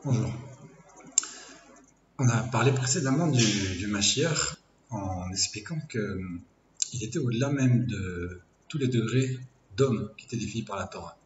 Bonjour. On a parlé précédemment du Mashiach en expliquant qu'il était au-delà même de tous les degrés d'hommes qui étaient définis par la Torah.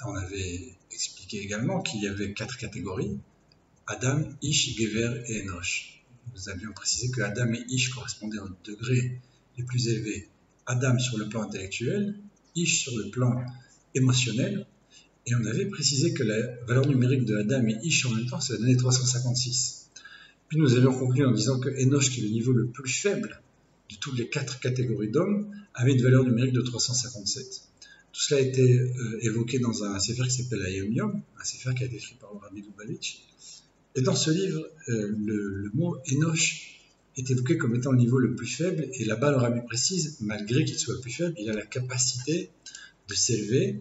On avait expliqué également qu'il y avait 4 catégories: Adam, Ish, Gever et Enosh. Nous avions précisé que Adam et Ish correspondaient aux degrés les plus élevés. Adam sur le plan intellectuel, Ish sur le plan émotionnel. Et on avait précisé que la valeur numérique de Adam et Ish en même temps, ça donnait 356. Puis nous avions conclu en disant que Enoch, qui est le niveau le plus faible de toutes les 4 catégories d'hommes, avait une valeur numérique de 357. Tout cela a été évoqué dans un sefer qui s'appelle Hayom Yom, un sefer qui a été écrit par le Rabbi Lubavitch. Et dans ce livre, le mot Enoch est évoqué comme étant le niveau le plus faible, et là-bas le Rabbi précise, malgré qu'il soit le plus faible, il a la capacité de s'élever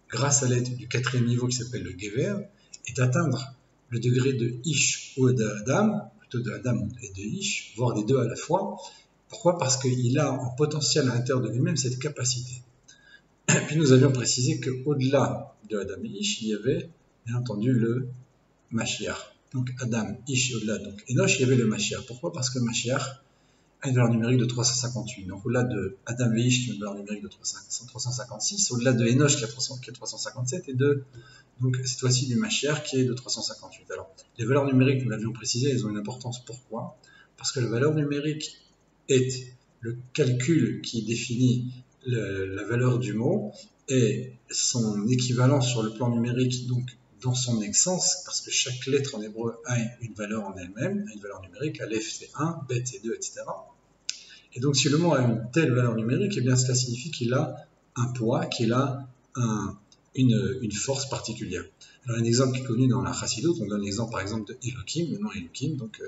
grâce à l'aide du 4e niveau qui s'appelle le Gever, et d'atteindre le degré de Ish ou d'Adam, plutôt de Adam et de Ish, voire des deux à la fois. Pourquoi? Parce qu'il a en potentiel à l'intérieur de lui-même cette capacité. Et puis nous avions précisé qu'au-delà de Adam et Ish, il y avait bien entendu le Mashiach. Donc Adam, Ish, au-delà, donc Enoch, il y avait le Mashiach. Pourquoi? Parce que le Mashiach a une valeur numérique de 358. Donc au-delà de Adam et Ish qui a une valeur numérique de 356, au-delà de Enoch qui a 357, et de donc cette fois-ci du Mashiach qui est de 358. Alors les valeurs numériques, nous l'avions précisé, elles ont une importance. Pourquoi? Parce que la valeur numérique est le calcul qui définit la valeur du mot, et son équivalent sur le plan numérique, donc dans son essence, parce que chaque lettre en hébreu a une valeur en elle-même, une valeur numérique. Aleph c'est 1, Bet c'est 2, etc. Et donc si le mot a une telle valeur numérique, eh bien cela signifie qu'il a un poids, qu'il a une force particulière. Alors un exemple qui est connu dans la Chassidut, on donne l'exemple par exemple de Elohim, le nom Elohim, donc,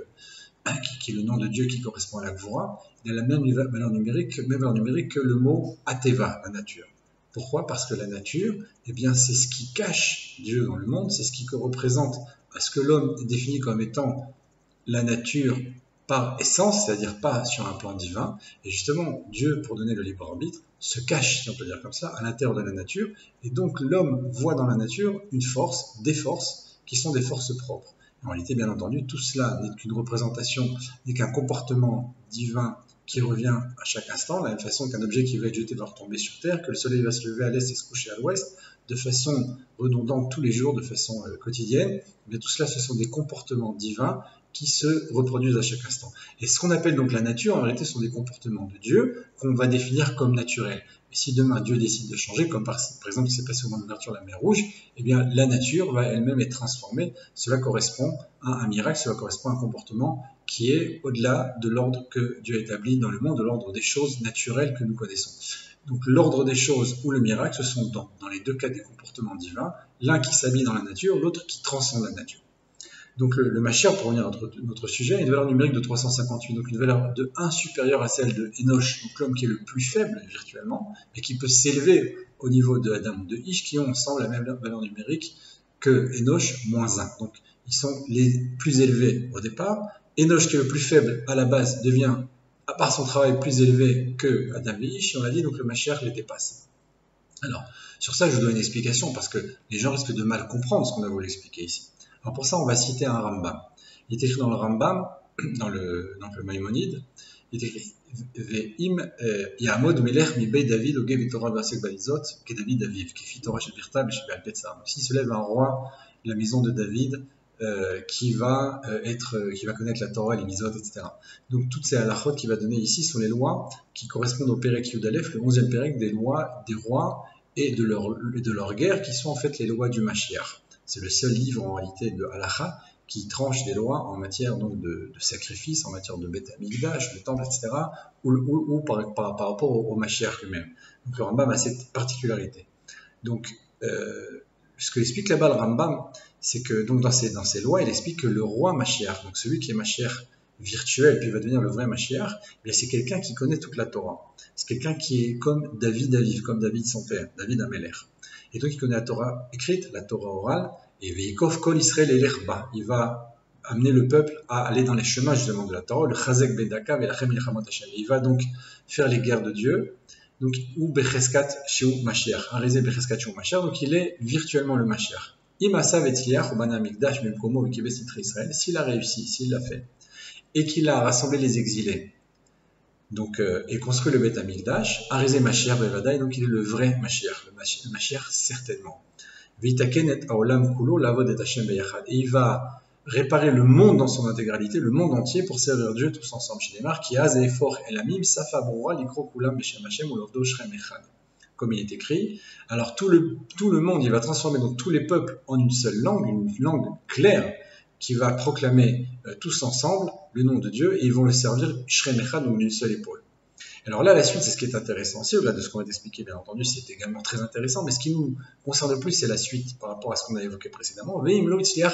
qui est le nom de Dieu qui correspond à la Gvura. Il a la même valeur numérique que le mot Ateva, la nature. Pourquoi? Parce que la nature, eh bien, c'est ce qui cache Dieu dans le monde, c'est ce qui représente ce que l'homme est défini comme étant la nature par essence, c'est-à-dire pas sur un plan divin. Et justement, Dieu, pour donner le libre arbitre, se cache, si on peut dire comme ça, à l'intérieur de la nature. Et donc l'homme voit dans la nature une force, des forces, qui sont des forces propres. En réalité, bien entendu, tout cela n'est qu'une représentation, n'est qu'un comportement divin qui revient à chaque instant, de la même façon qu'un objet qui va être jeté va retomber sur Terre, que le soleil va se lever à l'est et se coucher à l'ouest, de façon redondante tous les jours, de façon quotidienne. Mais tout cela, ce sont des comportements divins qui se reproduisent à chaque instant. Et ce qu'on appelle donc la nature, en réalité, sont des comportements de Dieu qu'on va définir comme naturels. Et si demain Dieu décide de changer, comme par exemple ce qui s'est passé au moment de l'ouverture de la mer Rouge, eh bien la nature va elle-même être transformée. Cela correspond à un miracle, cela correspond à un comportement qui est au-delà de l'ordre que Dieu a établi dans le monde, de l'ordre des choses naturelles que nous connaissons. Donc l'ordre des choses ou le miracle, ce sont dans les deux cas des comportements divins, l'un qui s'habille dans la nature, l'autre qui transcende la nature. Donc le Mashiach, pour revenir à notre sujet, a une valeur numérique de 358, donc une valeur de 1 supérieure à celle de Enoch, donc l'homme qui est le plus faible virtuellement, mais qui peut s'élever au niveau de Adam ou de Ish, qui ont ensemble la même valeur numérique que Enoch, moins 1. Donc ils sont les plus élevés au départ. Enoch, qui est le plus faible à la base, devient, à part son travail, plus élevé que Adam et Ish, et on l'a dit, donc le Mashiach les dépasse. Alors, sur ça, je vous donne une explication, parce que les gens risquent de mal comprendre ce qu'on a voulu expliquer ici. Alors pour ça, on va citer un Rambam. Il est écrit dans le Rambam, dans le Maïmonide, il est écrit Ve'im ya'amod melech mi beit David ogev v'torah v'asek balizot ke David Aviv ki fi Torah shel birta b'shel petzar. S'il se lève un roi de la maison de David qui va connaître la Torah, les Mizot, etc. Donc toutes ces halachot qu'il va donner ici sont les lois qui correspondent au Perek Yud Aleph, le 11e Perek des lois des rois et de leur guerre, qui sont en fait les lois du Mashiach. C'est le seul livre en réalité de halacha qui tranche des lois en matière donc de sacrifice, en matière de Beth Amikdash, le temple, etc., ou par rapport au Mashiach lui-même. Donc le Rambam a cette particularité. Donc ce que explique là-bas le Rambam, c'est que donc dans ces lois, il explique que le roi Mashiach, donc celui qui est Mashiach virtuel, puis il va devenir le vrai Mashiach, c'est quelqu'un qui connaît toute la Torah. C'est quelqu'un qui est comme David Aviv, comme David son père, David Amelech. Et donc il connaît la Torah écrite, la Torah orale, et Veikov Kol Israël et l'Erba. Il va amener le peuple à aller dans les chemins justement de la Torah, le Chazek Bedaka, Velachem Yechamot Hashem. Il va donc faire les guerres de Dieu, donc ou Becheskat Sheu Mashiach, un Rezé Becheskat Sheu Mashiach, donc il est virtuellement le Mashiach. S'il a réussi, s'il l'a fait, et qu'il a rassemblé les exilés, donc, et construit le Beth Amikdash, Arizé Mashiach Bevadai, donc il est le vrai Mashiach, le Mashiach certainement. Vitaken et Aolam Kulo, Lavod et Hashem Beyachad. Et il va réparer le monde dans son intégralité, le monde entier, pour servir Dieu tous ensemble. Chez les marques, qui a Zefor Elamim, Safa Broa, Likro Kulam, Beshem Hashem, ou Lovdo Shrem Echad. Comme il est écrit, alors tout le monde, il va transformer donc tous les peuples en une seule langue, une langue claire, qui va proclamer tous ensemble le nom de Dieu, et ils vont le servir Shrem Echad, donc d'une seule épaule. Alors là, la suite, c'est ce qui est intéressant aussi, au-delà de ce qu'on va expliquer, bien entendu, c'est également très intéressant, mais ce qui nous concerne le plus, c'est la suite par rapport à ce qu'on a évoqué précédemment. Mais s'il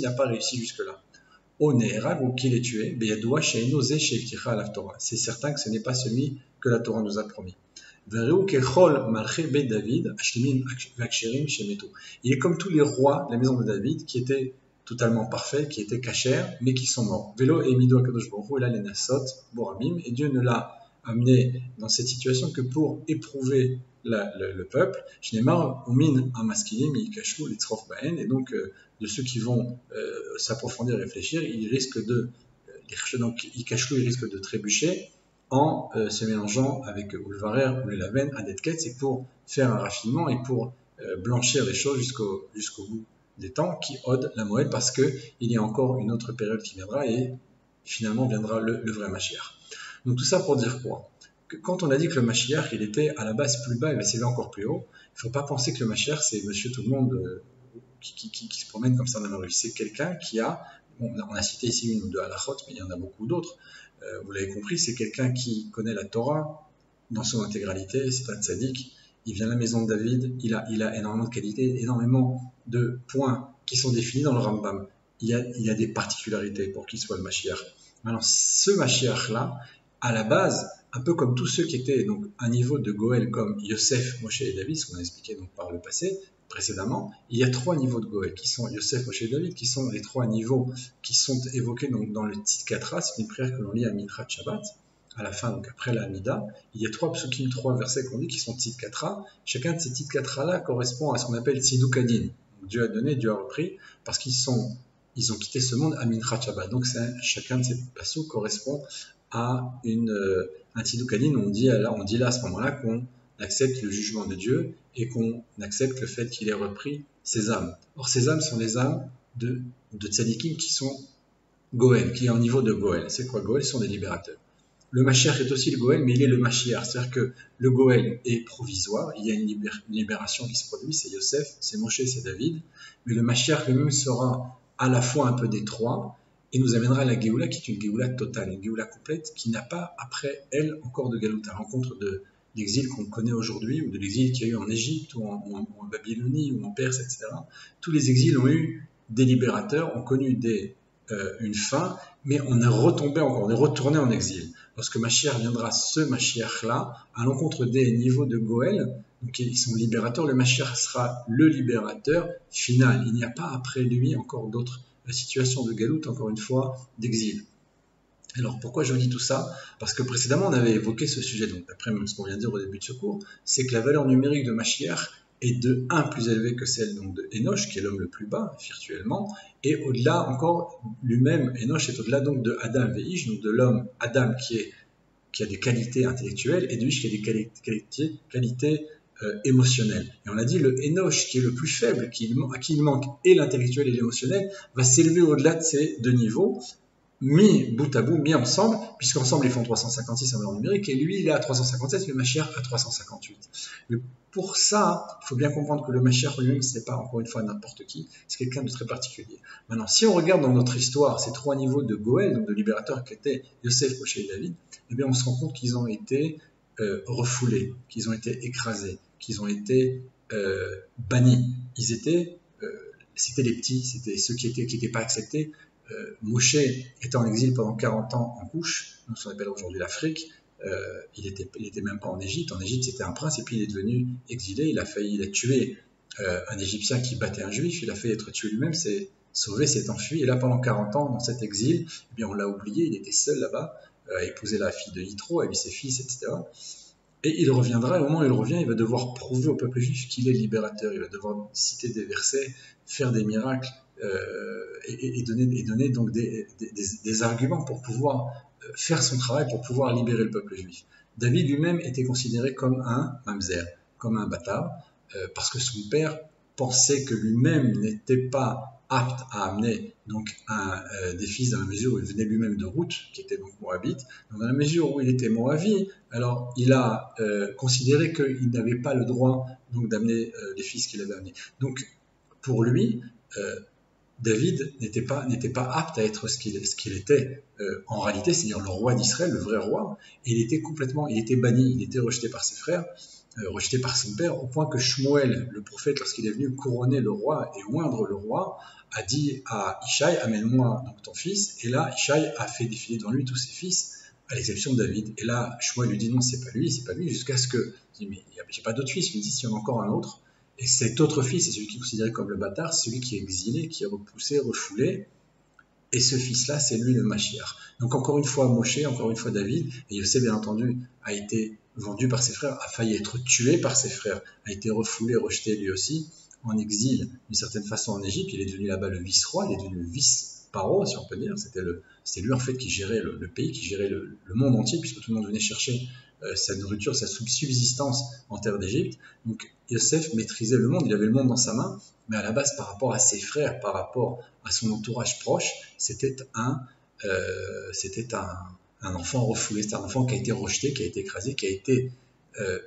n'a pas réussi jusque-là, ou qu'il est tué, c'est certain que ce n'est pas celui que la Torah nous a promis. Il est comme tous les rois de la maison de David qui étaient totalement parfaits, qui étaient cachers, mais qui sont morts. Et Dieu ne l'a amené dans cette situation que pour éprouver le peuple. Et donc, de ceux qui vont s'approfondir et réfléchir, ils risquent de trébucher en se mélangeant avec Ulvarer ou les Laven à Detket, c'est pour faire un raffinement et pour blanchir les choses jusqu'au bout des temps, qui ode la Moël, parce qu'il y a encore une autre période qui viendra et finalement viendra le vrai Mashiach. Donc tout ça pour dire quoi? Que quand on a dit que le Mashiach il était à la base plus bas et s'élever encore plus haut, il ne faut pas penser que le Mashiach c'est monsieur tout le monde qui se promène comme ça dans la rue. C'est quelqu'un qui a, on a cité ici une ou deux halachot, mais il y en a beaucoup d'autres. Vous l'avez compris, c'est quelqu'un qui connaît la Torah dans son intégralité, c'est un tzaddik, il vient de la maison de David, il a énormément de qualités, énormément de points qui sont définis dans le Rambam. Il y a des particularités pour qu'il soit le Mashiach. Maintenant, ce Mashiach-là, à la base, un peu comme tous ceux qui étaient donc à un niveau de Goël comme Yosef, Moshe et David, ce qu'on a expliqué donc par le passé, précédemment, il y a trois niveaux de Goël qui sont Yosef, Moshe et David, qui sont les trois niveaux qui sont évoqués donc dans le Tzidkatra, c'est une prière que l'on lit à Mincha Shabbat, à la fin, donc après la Hamida. Il y a trois psukim, trois versets qu'on dit qui sont Tzidkatra. Chacun de ces Tzidkatra-là correspond à ce qu'on appelle Tzidukadin. Dieu a donné, Dieu a repris, parce ils ont quitté ce monde à Mincha Shabbat. Donc chacun de ces passos correspond à un Tzidukadin. On dit là à ce moment-là qu'on accepte le jugement de Dieu et qu'on accepte le fait qu'il ait repris ses âmes. Or, ces âmes sont les âmes de tzadikim qui sont Goël, qui est au niveau de Goël. C'est quoi Goël? Ce sont des libérateurs. Le Mashiach est aussi le Goël, mais il est le Mashiach. C'est-à-dire que le Goël est provisoire, il y a une libération qui se produit, c'est Yosef, c'est Moshe, c'est David, mais le Mashiach lui-même sera à la fois un peu des trois, et nous amènera à la Géoula, qui est une Géoula totale, une Géoula complète, qui n'a pas après elle encore de Galout, à l'encontre de l'exil qu'on connaît aujourd'hui, ou de l'exil qu'il y a eu en Égypte, ou en Babylonie, ou en Perse, etc. Tous les exils ont eu des libérateurs, ont connu une fin, mais on est retombé encore, on est retourné en exil. Lorsque Mashiach viendra, ce Mashiach-là, à l'encontre des niveaux de Goël, donc ils sont libérateurs, le Mashiach sera le libérateur final. Il n'y a pas après lui encore d'autres situations de galoute, encore une fois, d'exil. Alors pourquoi je vous dis tout ça? Parce que précédemment on avait évoqué ce sujet, donc d'après même ce qu'on vient de dire au début de ce cours, c'est que la valeur numérique de Mashiach est de 1 plus élevée que celle donc, de Enoch, qui est l'homme le plus bas, virtuellement, et au-delà encore, lui-même, Enoch est au-delà donc de Adam et Ish, donc de l'homme Adam qui a des qualités intellectuelles, et de Ish qui a des qualités émotionnelles. Et on a dit, le Enoch qui est le plus faible, à qui il manque et l'intellectuel et l'émotionnel, va s'élever au-delà de ces deux niveaux, mis bout à bout, mis ensemble, puisqu'ensemble ils font 356 en valeur numérique, et lui il est à 357, le Mashiach à 358. Mais pour ça, il faut bien comprendre que le Mashiach lui-même, ce n'est pas encore une fois n'importe qui, c'est quelqu'un de très particulier. Maintenant, si on regarde dans notre histoire ces trois niveaux de Goël, donc de libérateurs qui étaient Yosef, Moshe et David, eh bien on se rend compte qu'ils ont été refoulés, qu'ils ont été écrasés, qu'ils ont été bannis. C'était les petits, c'était ceux qui n'étaient pas acceptés. Moshe était en exil pendant 40 ans en couche, donc ce qu'on appelle aujourd'hui l'Afrique. Il était même pas en Égypte. En Égypte, c'était un prince, et puis il est devenu exilé. Il a tué un Égyptien qui battait un Juif. Il a failli être tué lui-même, s'est sauvé, s'est enfui. Et là, pendant 40 ans, dans cet exil, eh bien, on l'a oublié. Il était seul là-bas, a épousé la fille de Yitro, a eu ses fils, etc. Et il reviendra, et au moment où il revient, il va devoir prouver au peuple juif qu'il est libérateur. Il va devoir citer des versets, faire des miracles, et donner donc des arguments pour pouvoir faire son travail, pour pouvoir libérer le peuple juif. David lui-même était considéré comme un mamzer, comme un bâtard, parce que son père pensait que lui-même n'était pas apte à amener donc des fils dans la mesure où il venait lui-même de Ruth, qui était donc moabite. Donc dans la mesure où il était moabite, alors il a considéré qu'il n'avait pas le droit donc d'amener les fils qu'il avait amenés. Donc pour lui, David n'était pas apte à être ce qu'il était en réalité, c'est-à-dire le roi d'Israël, le vrai roi. Et il était banni, il était rejeté par ses frères, rejeté par son père, au point que Shmuel, le prophète, lorsqu'il est venu couronner le roi et oindre le roi, a dit à Ishaï, amène-moi donc ton fils. Et là, Ishaï a fait défiler devant lui tous ses fils, à l'exception de David. Et là, Shmuel lui dit non, c'est pas lui, jusqu'à ce que, il dit, mais j'ai pas d'autre fils. Il lui dit, s'il y en a encore un autre. Et cet autre fils, c'est celui qui est considéré comme le bâtard, c'est celui qui est exilé, qui est repoussé, refoulé. Et ce fils-là, c'est lui le Mashiach. Donc encore une fois Moshe, encore une fois David, et Yosef bien entendu a été vendu par ses frères, a failli être tué par ses frères, a été refoulé, rejeté lui aussi, en exil d'une certaine façon en Égypte. Il est devenu là-bas le vice-roi, il est devenu le vice-paro, si on peut dire. C'était lui en fait qui gérait le pays, qui gérait le monde entier, puisque tout le monde venait chercher sa nourriture, sa subsistance en terre d'Égypte. Donc Yosef maîtrisait le monde, il avait le monde dans sa main, mais à la base par rapport à ses frères, par rapport à son entourage proche, c'était un enfant refoulé, c'était un enfant qui a été rejeté, qui a été écrasé, qui a été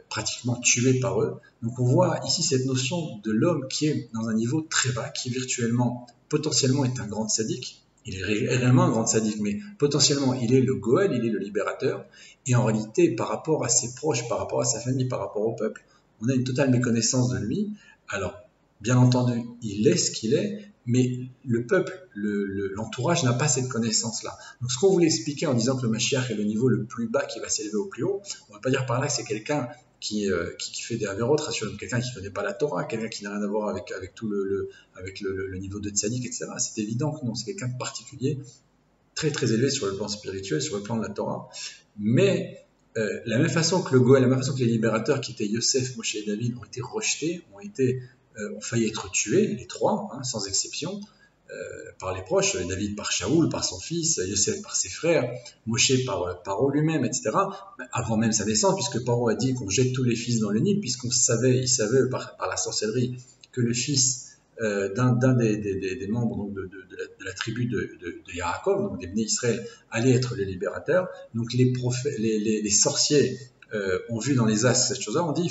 pratiquement tué par eux. Donc on voit ici cette notion de l'homme qui est dans un niveau très bas, qui virtuellement, potentiellement est un grand sadique. Il est réellement un grand sadique, mais potentiellement il est le Goël, il est le libérateur. Et en réalité, par rapport à ses proches, par rapport à sa famille, par rapport au peuple, on a une totale méconnaissance de lui. Alors, bien entendu, il est ce qu'il est, mais le peuple, l'entourage n'a pas cette connaissance-là. Donc ce qu'on voulait expliquer en disant que le Mashiach est le niveau le plus bas qui va s'élever au plus haut, on ne va pas dire par là que c'est quelqu'un qui fait des avérotes, quelqu'un qui ne connaît pas la Torah, quelqu'un qui n'a rien à voir avec tout le niveau de tzaddik, etc. C'est évident que non, c'est quelqu'un de particulier, très très élevé sur le plan spirituel, sur le plan de la Torah. Mais la même façon que le Goël, la même façon que les libérateurs qui étaient Yosef, Moshe et David ont été rejetés, ont failli être tués, les trois, hein, sans exception, par les proches, David par Shaoul, par son fils, Yosef par ses frères, Moshe par Paro lui-même, etc. Avant même sa naissance, puisque Paro a dit qu'on jette tous les fils dans le Nil, il savait par la sorcellerie que le fils d'un des membres donc, de la tribu de Yaakov, donc des Bnei Israël, allait être le libérateur. Donc les sorciers ont vu dans les astres cette chose-là, on dit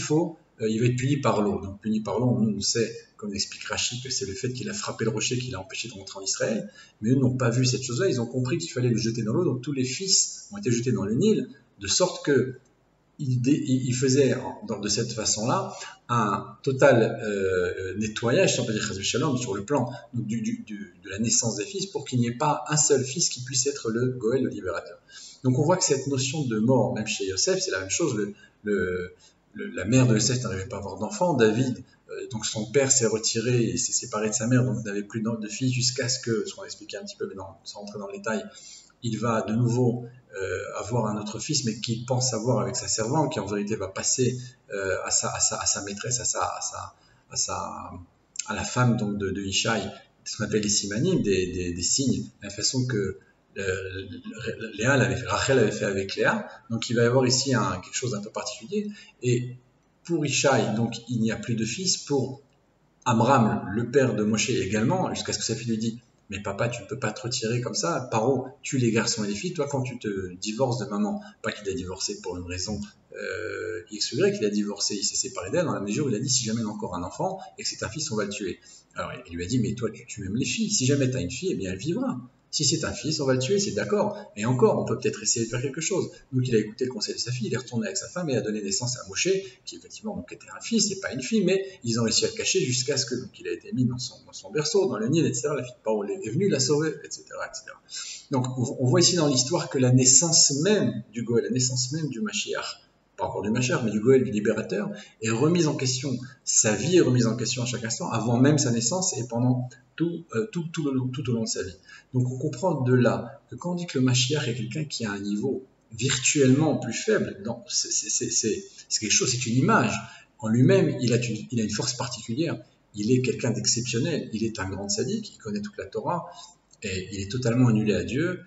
il va être puni par l'eau. Donc puni par l'eau, nous on sait, comme l'explique Rachid, que c'est le fait qu'il a frappé le rocher qui l'a empêché de rentrer en Israël. Mais eux n'ont pas vu cette chose-là, ils ont compris qu'il fallait le jeter dans l'eau, donc tous les fils ont été jetés dans le Nil, de sorte que il faisait de cette façon-là un total nettoyage, si on peut dire Shalom, sur le plan donc, de la naissance des fils, pour qu'il n'y ait pas un seul fils qui puisse être le Goël, le libérateur. Donc on voit que cette notion de mort, même chez Yosef, c'est la même chose. La mère de Yosef n'arrivait pas à avoir d'enfant. David, donc son père s'est retiré et s'est séparé de sa mère, donc n'avait plus de fils jusqu'à ce que, ce qu'on a expliqué un petit peu, mais sans rentrer dans le détail, il va de nouveau avoir un autre fils, mais qu'il pense avoir avec sa servante, qui en vérité va passer à sa maîtresse, à la femme donc de Ishaï, ce qu'on appelle les simanim, des signes, la façon que Rachel avait fait avec Léa. Donc il va y avoir ici quelque chose d'un peu particulier. Et pour Ishaï, donc il n'y a plus de fils. Pour Amram, le père de Moshe également, jusqu'à ce que sa fille lui dit: mais papa, tu ne peux pas te retirer comme ça. Paro tue les garçons et les filles. Toi, quand tu te divorces de maman, pas qu'il a divorcé pour une raison X ou Y, il a divorcé, il s'est séparé d'elle dans la mesure où il a dit: si jamais il a encore un enfant et que c'est un fils, on va le tuer. Alors il lui a dit: mais toi, tu aimes les filles. Si jamais tu as une fille, eh bien elle vivra. Si c'est un fils, on va le tuer, c'est d'accord. Et encore, on peut peut-être essayer de faire quelque chose. Donc il a écouté le conseil de sa fille, il est retourné avec sa femme et a donné naissance à Moshe, qui effectivement donc, était un fils et pas une fille, mais ils ont réussi à le cacher jusqu'à ce que donc, il a été mis dans son berceau, dans le Nil, etc. La fille de Paro est venue la sauver, etc., etc. Donc on voit ici dans l'histoire que la naissance même du Goël, la naissance même du Mashiach, pas encore du Mashiach, mais du Goël, du libérateur, est remise en question. Sa vie est remise en question à chaque instant, avant même sa naissance et pendant tout au long de sa vie. Donc on comprend de là que quand on dit que le Mashiach est quelqu'un qui a un niveau virtuellement plus faible. C'est quelque chose, c'est une image. En lui-même, il a une force particulière. Il est quelqu'un d'exceptionnel. Il est un grand sadique, il connaît toute la Torah, et il est totalement annulé à Dieu.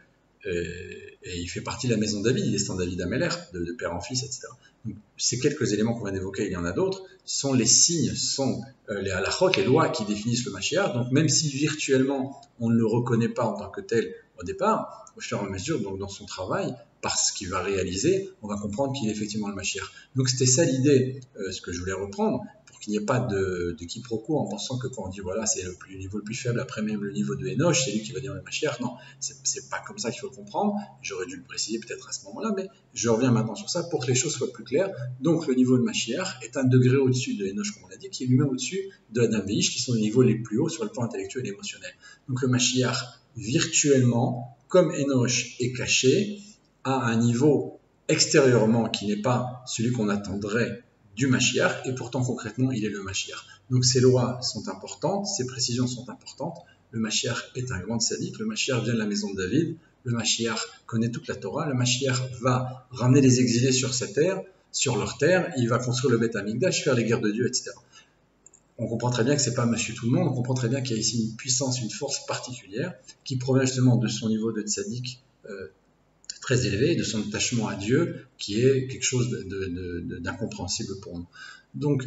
Et il fait partie de la maison de David, il descend David Ameller, de père en fils, etc. Donc, ces quelques éléments qu'on vient d'évoquer, il y en a d'autres, sont les signes, sont les halachot, les lois qui définissent le Mashiach. Donc même si virtuellement on ne le reconnaît pas en tant que tel au départ, au fur et à mesure, donc dans son travail, par ce qu'il va réaliser, on va comprendre qu'il est effectivement le Mashiach. Donc c'était ça l'idée, ce que je voulais reprendre, pour qu'il n'y ait pas de quiproquo en pensant que quand on dit voilà, c'est le niveau le plus faible, après même le niveau de Enoch, c'est lui qui va dire le Mashiach. Non, c'est pas comme ça qu'il faut le comprendre. J'aurais dû le préciser peut-être à ce moment-là, mais je reviens maintenant sur ça pour que les choses soient plus claires. Donc le niveau de Mashiach est un degré au-dessus de Enoch, comme on l'a dit, qui est lui-même au-dessus de Adam et Ish, qui sont les niveaux les plus hauts sur le plan intellectuel et émotionnel. Donc le Mashiach, virtuellement, comme Enoch est caché, a un niveau extérieurement qui n'est pas celui qu'on attendrait du Mashiach, et pourtant concrètement il est le Mashiach. Donc ces lois sont importantes, ces précisions sont importantes. Le Mashiach est un grand sadique, le Mashiach vient de la maison de David, le Mashiach connaît toute la Torah, le Mashiach va ramener les exilés sur sa terre, sur leur terre, il va construire le Beth Amikdash, faire les guerres de Dieu, etc. On comprend très bien que c'est pas monsieur tout le monde, on comprend très bien qu'il y a ici une puissance, une force particulière qui provient justement de son niveau de tzaddik très élevé, de son attachement à Dieu qui est quelque chose d'incompréhensible pour nous. Donc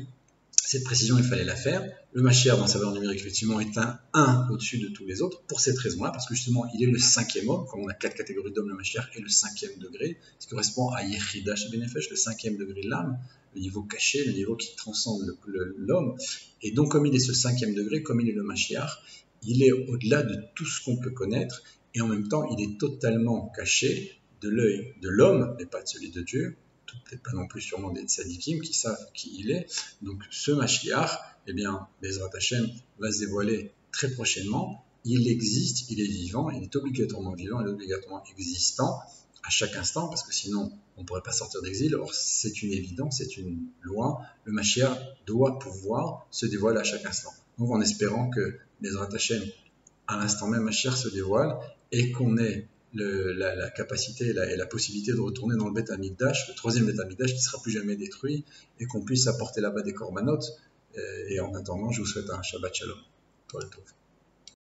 cette précision, il fallait la faire. Le Mashiach, dans sa valeur numérique, effectivement, est un 1 au-dessus de tous les autres, pour cette raison-là, parce que justement, il est le 5e homme, comme on a 4 catégories d'hommes, le Mashiach est le 5e degré, ce qui correspond à Yechida Benefesh, le 5e degré de l'âme, le niveau caché, le niveau qui transcende l'homme. Et donc, comme il est ce 5e degré, comme il est le Mashiach, il est au-delà de tout ce qu'on peut connaître, et en même temps, il est totalement caché de l'œil de l'homme, mais pas de celui de Dieu, peut-être pas non plus sûrement des tzadikim qui savent qui il est. Donc ce Mashiach, eh bien, Bezrat Hashem va se dévoiler très prochainement. Il existe, il est vivant, il est obligatoirement vivant, il est obligatoirement existant à chaque instant, parce que sinon on ne pourrait pas sortir d'exil. Or c'est une évidence, c'est une loi. Le Mashiach doit pouvoir se dévoiler à chaque instant. Donc en espérant que Bezrat Hashem, à l'instant même, Mashiach se dévoile et qu'on ait la capacité et la possibilité de retourner dans le Beth Amikdash, le 3e Beth Amikdash qui ne sera plus jamais détruit, et qu'on puisse apporter là-bas des corbanotes. Et en attendant, je vous souhaite un Shabbat Shalom. Tout le